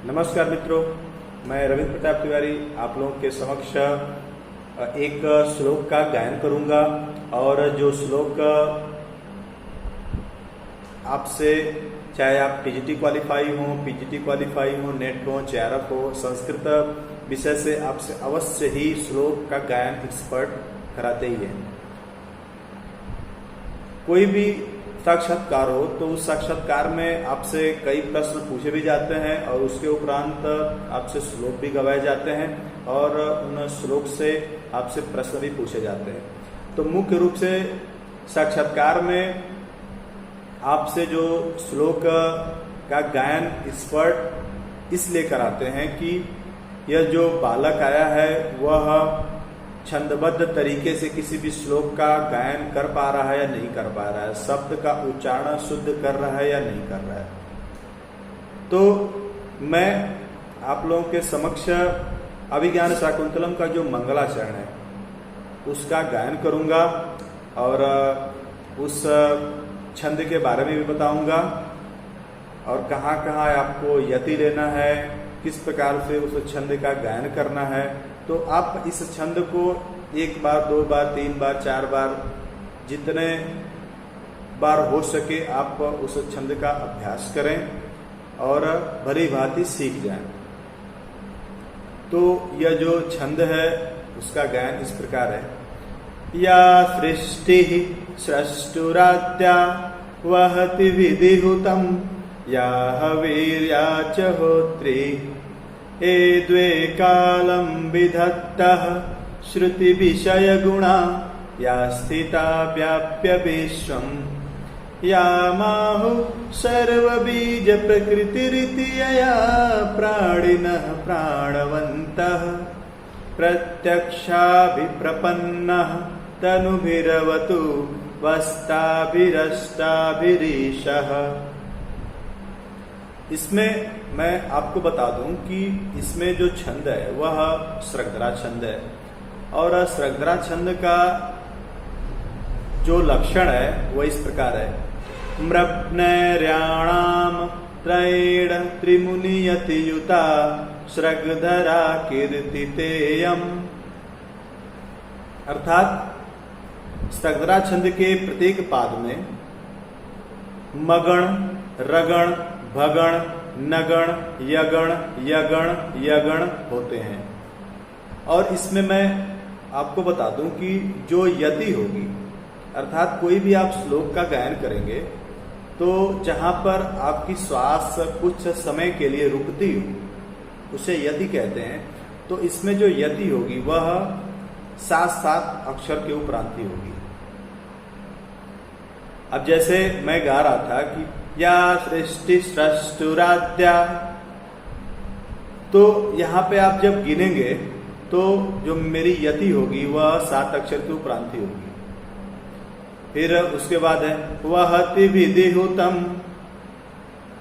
नमस्कार मित्रों, मैं रविंद्र प्रताप तिवारी आप लोगों के समक्ष एक श्लोक का गायन करूंगा। और जो श्लोक आपसे, चाहे आप टीजीटी क्वालिफाई हो, पीजीटी क्वालिफाई हो, नेट हो, जेआरएफ हो, संस्कृत विषय से आपसे अवश्य ही श्लोक का गायन एक्सपर्ट कराते ही है। कोई भी साक्षात्कार हो तो उस साक्षात्कार में आपसे कई प्रश्न पूछे भी जाते हैं और उसके उपरांत आपसे श्लोक भी गवाए जाते हैं और उन श्लोक से आपसे प्रश्न भी पूछे जाते हैं। तो मुख्य रूप से साक्षात्कार में आपसे जो श्लोक का गायन एक्सपर्ट इसलिए कराते हैं कि यह जो बालक आया है वह छंदबद्ध तरीके से किसी भी श्लोक का गायन कर पा रहा है या नहीं कर पा रहा है, शब्द का उच्चारण शुद्ध कर रहा है या नहीं कर रहा है। तो मैं आप लोगों के समक्ष अभिज्ञान शाकुंतलम का जो मंगलाचरण है उसका गायन करूंगा और उस छंद के बारे में भी बताऊंगा और कहाँ कहाँ आपको यति लेना है, किस प्रकार से उस छंद का गायन करना है। तो आप इस छंद को एक बार, दो बार, तीन बार, चार बार, जितने बार हो सके आप उस छंद का अभ्यास करें और भली भांति सीख जाएं। तो यह जो छंद है उसका गायन इस प्रकार है। या सृष्टि स्रष्टुराद्या वहति विधिहुतम या वीर्या च होत्री ए द्वे कालं विधत्तः श्रुति विषय गुणा या स्थिता व्याप्य विश्वं या माहु सर्वबीज प्रकृतिरिति यया प्राणिनः प्राणवन्तः प्रत्यक्षाभिप्रपन्नः तनुभिरवतु वस्ताभिरष्टाभिरीशः। इसमें मैं आपको बता दूं कि इसमें जो छंद है वह स्रग्धरा छंद है और स्रग्धरा छंद का जो लक्षण है वह इस प्रकार है। मृप्नैर्याणाम त्रैण त्रिमुनियतियुता स्रग्धरा कीर्तितेयम्। अर्थात स्रग्धरा छंद के प्रत्येक पाद में मगण, रगण, भगण, नगण, यगण, यगण, यगण होते हैं। और इसमें मैं आपको बता दूं कि जो यति होगी, अर्थात कोई भी आप श्लोक का गायन करेंगे तो जहां पर आपकी श्वास कुछ समय के लिए रुकती हो उसे यति कहते हैं। तो इसमें जो यति होगी वह 7-7 अक्षर के उपरांत ही होगी। अब जैसे मैं गा रहा था कि या सृष्टि स्रष्टुराद्या, तो यहां पे आप जब गिनेंगे तो जो मेरी यति होगी वह 7 अक्षर के उपरांत ही होगी। फिर उसके बाद है वहति विधिहुतम,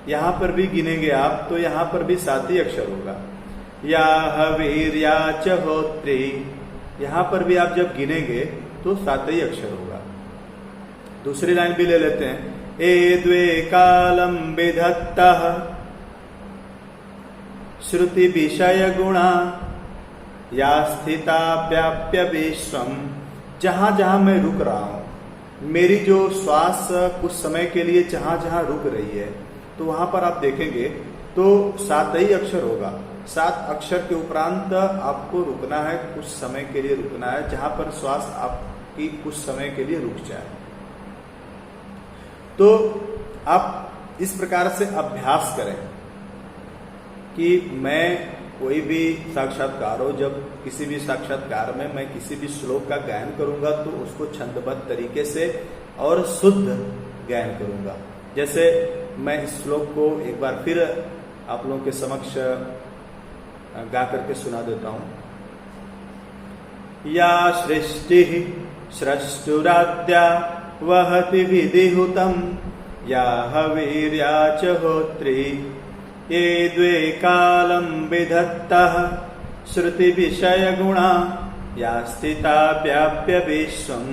यहां पर भी गिनेंगे आप तो यहां पर भी 7 ही अक्षर होगा। या वीर्या च होत्री, यहां पर भी आप जब गिनेंगे तो 7 ही अक्षर होगा। दूसरी लाइन भी ले लेते हैं। ए द्वे कालं विधत्तः श्रुति विषय गुणा या स्थिता व्याप्य विश्वम। जहां जहां मैं रुक रहा हूं, मेरी जो श्वास कुछ समय के लिए जहां जहां रुक रही है तो वहां पर आप देखेंगे तो 7 ही अक्षर होगा। 7 अक्षर के उपरांत आपको रुकना है, कुछ समय के लिए रुकना है, जहां पर श्वास आपकी कुछ समय के लिए रुक जाए। तो आप इस प्रकार से अभ्यास करें कि मैं कोई भी साक्षात्कार हो, जब किसी भी साक्षात्कार में मैं किसी भी श्लोक का गायन करूंगा तो उसको छंदबद्ध तरीके से और शुद्ध गायन करूंगा। जैसे मैं इस श्लोक को एक बार फिर आप लोगों के समक्ष गा करके सुना देता हूं। या सृष्टि स्रष्टुराद्या वहति विधिहुतम या वीर्या च होत्री ये द्वे कालं विधत्तः श्रुति विषय गुणा या स्थिता व्याप्य विश्वं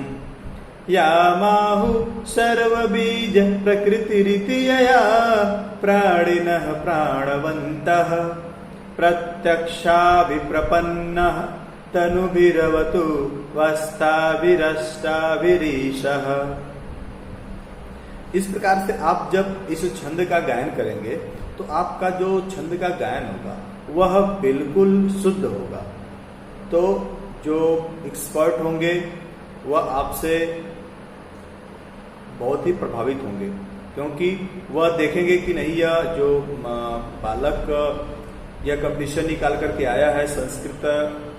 यामाहु सर्वबीज प्रकृतिरितियया प्राणिनः प्राणवन्तः प्रत्यक्षाभिप्रपन्नः तनुभिरवतु वस्ताभिरष्टाभिरीशः। इस प्रकार से आप जब इस छंद का गायन करेंगे तो आपका जो छंद का गायन होगा वह बिल्कुल शुद्ध होगा। तो जो एक्सपर्ट होंगे वह आपसे बहुत ही प्रभावित होंगे, क्योंकि वह देखेंगे कि नहीं यह जो बालक यह कंपटीशन निकाल करके आया है संस्कृत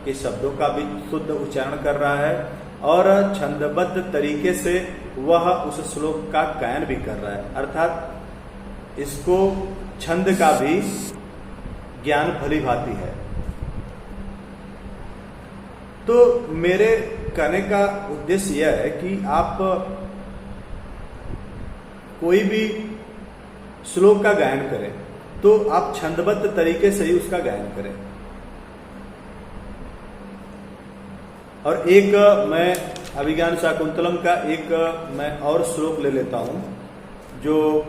के शब्दों का भी शुद्ध उच्चारण कर रहा है और छंदबद्ध तरीके से वह उस श्लोक का गायन भी कर रहा है, अर्थात इसको छंद का भी ज्ञान भली भांति है। तो मेरे कहने का उद्देश्य यह है कि आप कोई भी श्लोक का गायन करें तो आप छंदबद्ध तरीके से ही उसका गायन करें। और एक मैं अभिज्ञान शाकुंतलम का एक मैं और श्लोक ले लेता हूं, जो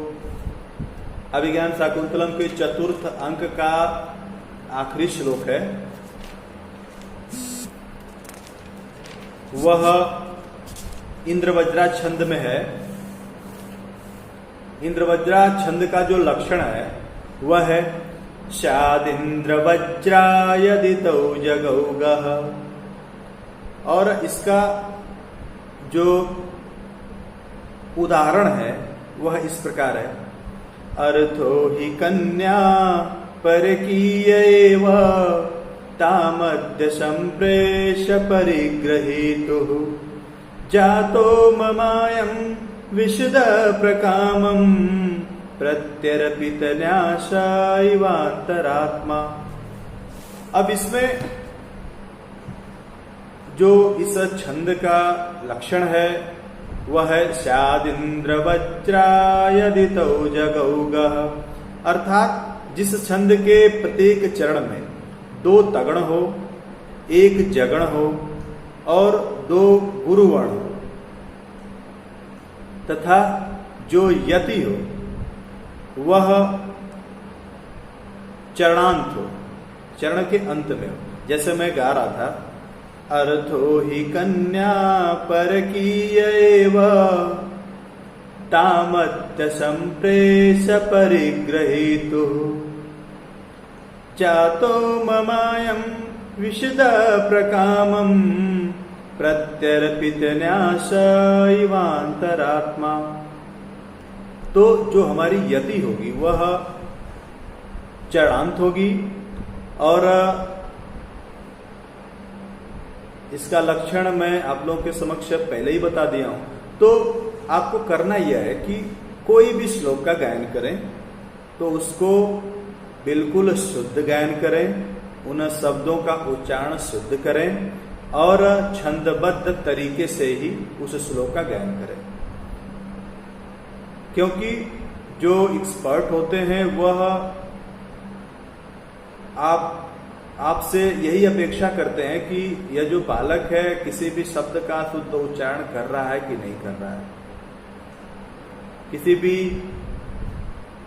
अभिज्ञान शाकुंतलम के चतुर्थ अंक का आखिरी श्लोक है। वह इंद्रवज्रा छंद में है। इंद्रवज्रा छंद का जो लक्षण है वह है स्यादिंद्रवज्रा यदितौ जगौगः। और इसका जो उदाहरण है वह इस प्रकार है, अर्थो हि कन्या परकीयैव तामद्य संप्रेष परिग्रहीतुः जातो ममायं विशुद्ध प्रकामं प्रत्यर्पित न्यासाइवान्तरात्मा। अब इसमें जो इस छंद का लक्षण है वह है स्यादिंद्रवज्रा यदितौ जगौगः, अर्थात जिस छंद के प्रत्येक चरण में 2 तगण हो, 1 जगण हो और 2 गुरुवर्ण हो तथा जो यति हो वह चरणांत हो, चरण के अंत में हो। जैसे मैं गा रहा था, अर्थो हि कन्या परकीयैव तामद्य संप्रेष परिग्रहीतुः जातो ममायं विशुद्ध प्रकामं प्रत्यर्पित न्यासाइवान्तरात्मा। तो जो हमारी यति होगी वह चरणांत होगी और इसका लक्षण मैं आप लोगों के समक्ष पहले ही बता दिया हूं। तो आपको करना यह है कि कोई भी श्लोक का गायन करें तो उसको बिल्कुल शुद्ध गायन करें, उन शब्दों का उच्चारण शुद्ध करें और छंदबद्ध तरीके से ही उस श्लोक का गायन करें। क्योंकि जो एक्सपर्ट होते हैं वह आपसे यही अपेक्षा करते हैं कि यह जो बालक है किसी भी शब्द का शुद्ध उच्चारण कर रहा है कि नहीं कर रहा है, किसी भी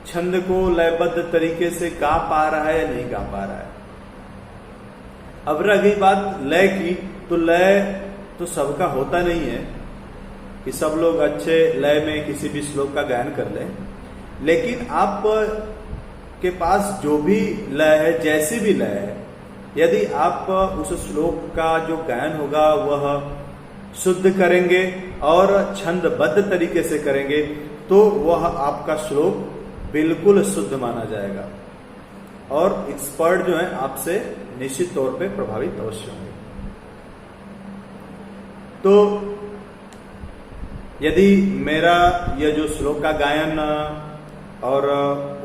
छंद को लयबद्ध तरीके से गा पा रहा है या नहीं गा पा रहा है। अब रही बात लय की, तो लय तो सबका होता नहीं है कि सब लोग अच्छे लय में किसी भी श्लोक का गायन कर लें, लेकिन आप के पास जो भी लय है, जैसी भी लय है, यदि आप उस श्लोक का जो गायन होगा वह शुद्ध करेंगे और छंदबद्ध तरीके से करेंगे तो वह आपका श्लोक बिल्कुल शुद्ध माना जाएगा और एक्सपर्ट जो है आपसे निश्चित तौर पे प्रभावित अवश्य होंगे। तो यदि मेरा यह जो श्लोक का गायन और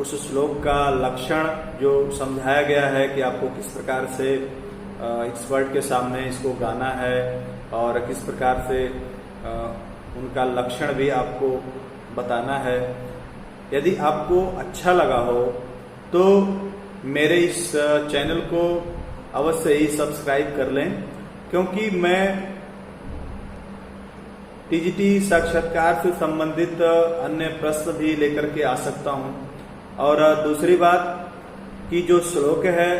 उस श्लोक का लक्षण जो समझाया गया है कि आपको किस प्रकार से एक्सपर्ट के सामने इसको गाना है और किस प्रकार से उनका लक्षण भी आपको बताना है, यदि आपको अच्छा लगा हो तो मेरे इस चैनल को अवश्य ही सब्सक्राइब कर लें, क्योंकि मैं टीजीटी साक्षात्कार से संबंधित अन्य प्रश्न भी लेकर के आ सकता हूं। और दूसरी बात कि जो श्लोक है,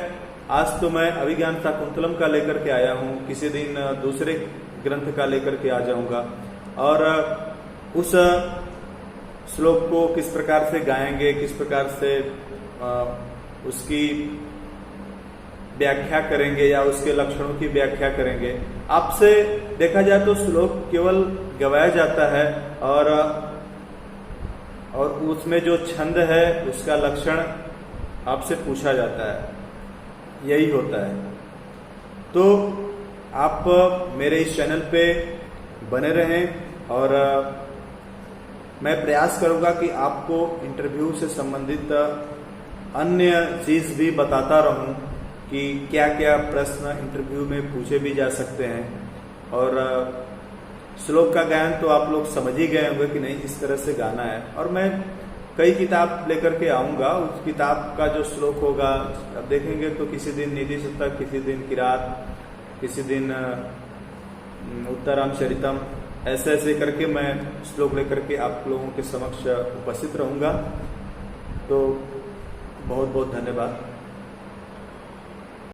आज तो मैं अभिज्ञान शाकुंतलम का लेकर के आया हूं, किसी दिन दूसरे ग्रंथ का लेकर के आ जाऊंगा और उस श्लोक को किस प्रकार से गाएंगे, किस प्रकार से उसकी व्याख्या करेंगे या उसके लक्षणों की व्याख्या करेंगे। आपसे देखा जाए तो श्लोक केवल गवाया जाता है और उसमें जो छंद है उसका लक्षण आपसे पूछा जाता है, यही होता है। तो आप मेरे इस चैनल पे बने रहें और मैं प्रयास करूंगा कि आपको इंटरव्यू से संबंधित अन्य चीज भी बताता रहूं कि क्या क्या प्रश्न इंटरव्यू में पूछे भी जा सकते हैं। और श्लोक का गायन तो आप लोग समझ ही गए होंगे कि नहीं, इस तरह से गाना है। और मैं कई किताब लेकर के आऊंगा, उस किताब का जो श्लोक होगा अब देखेंगे तो किसी दिन नीति शतक, किसी दिन किरात, किसी दिन उत्तरम चरितम, ऐसे ऐसे करके मैं श्लोक लेकर के आप लोगों के समक्ष उपस्थित रहूंगा। तो बहुत बहुत धन्यवाद।